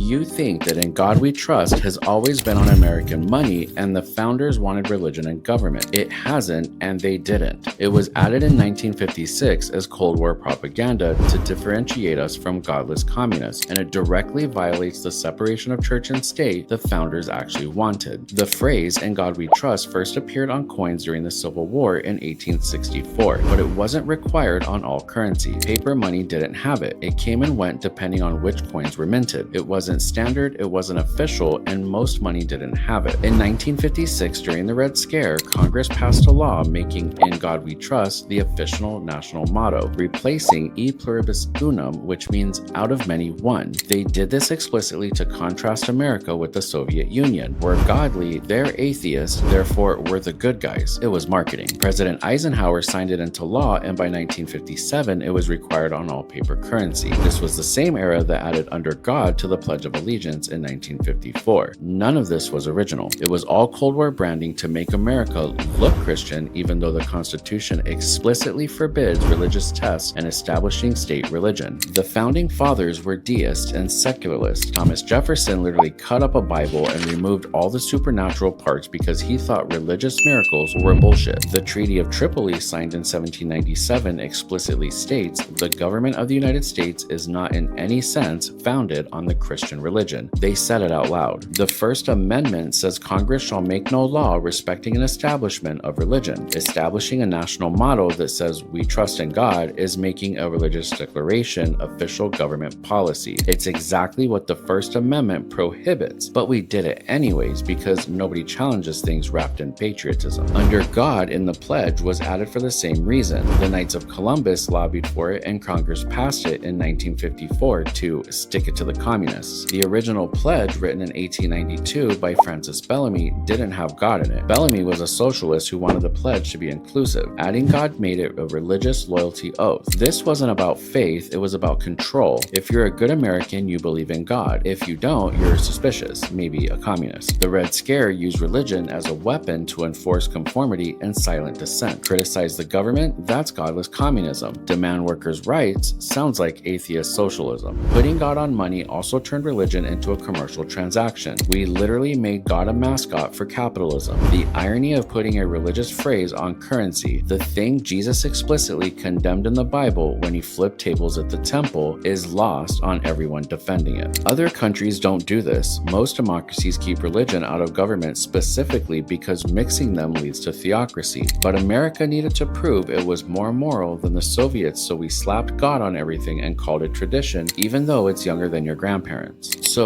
you think that In God We Trust has always been on American money and the founders wanted religion and government. It hasn't, and they didn't. It was added in 1956 as Cold War propaganda to differentiate us from godless communists, and it directly violates the separation of church and state the founders actually wanted. The phrase "In God We Trust" first appeared on coins during the Civil War in 1864, but it wasn't required on all currency. Paper money didn't have it. It came and went depending on which coins were minted. It wasn't standard, it wasn't official, and most money didn't have it. In 1956, during the Red Scare, Congress passed a law making "In God We Trust" the official national motto, replacing "E Pluribus Unum," which means "out of many, one." They did this explicitly to contrast America with the Soviet Union. We're godly, they're atheists, therefore we're the good guys. It was marketing. President Eisenhower signed it into law, and by 1957, it was required on all paper currency. This was the same era that added "under God" to the Pledge of Allegiance in 1954. None of this was original. It was all Cold War branding to make America look Christian, even though the Constitution explicitly forbids religious tests and establishing state religion. The founding fathers were deists and secularists. Thomas Jefferson literally cut up a Bible and removed all the supernatural parts because he thought religious miracles were bullshit. The Treaty of Tripoli, signed in 1797, explicitly states the government of the United States is not in any sense founded on the Christian religion. They said it out loud. The First Amendment says Congress shall make no law respecting an establishment of religion. Establishing a national motto that says "We trust in God" is making a religious declaration official government policy. It's exactly what the First Amendment prohibits, but we did it anyways because nobody challenges things wrapped in patriotism. "Under God" in the pledge was added for the same reason. The Knights of Columbus lobbied for it and Congress passed it in 1954 to stick it to the communists. The original pledge, written in 1892 by Francis Bellamy, didn't have God in it. Bellamy was a socialist who wanted the pledge to be inclusive. Adding God made it a religious loyalty oath. This wasn't about faith, it was about control. If you're a good American, you believe in God. If you don't, you're suspicious, maybe a communist. The Red Scare used religion as a weapon to enforce conformity and silent dissent. Criticize the government? That's godless communism. Demand workers' rights? Sounds like atheist socialism. Putting God on money also turned religion into a commercial transaction. We literally made God a mascot for capitalism. The irony of putting a religious phrase on currency, the thing Jesus explicitly condemned in the Bible when he flipped tables at the temple, is lost on everyone defending it. Other countries don't do this. Most democracies keep religion out of government specifically because mixing them leads to theocracy. But America needed to prove it was more moral than the Soviets, so we slapped God on everything and called it tradition, even though it's younger than your grandparents. So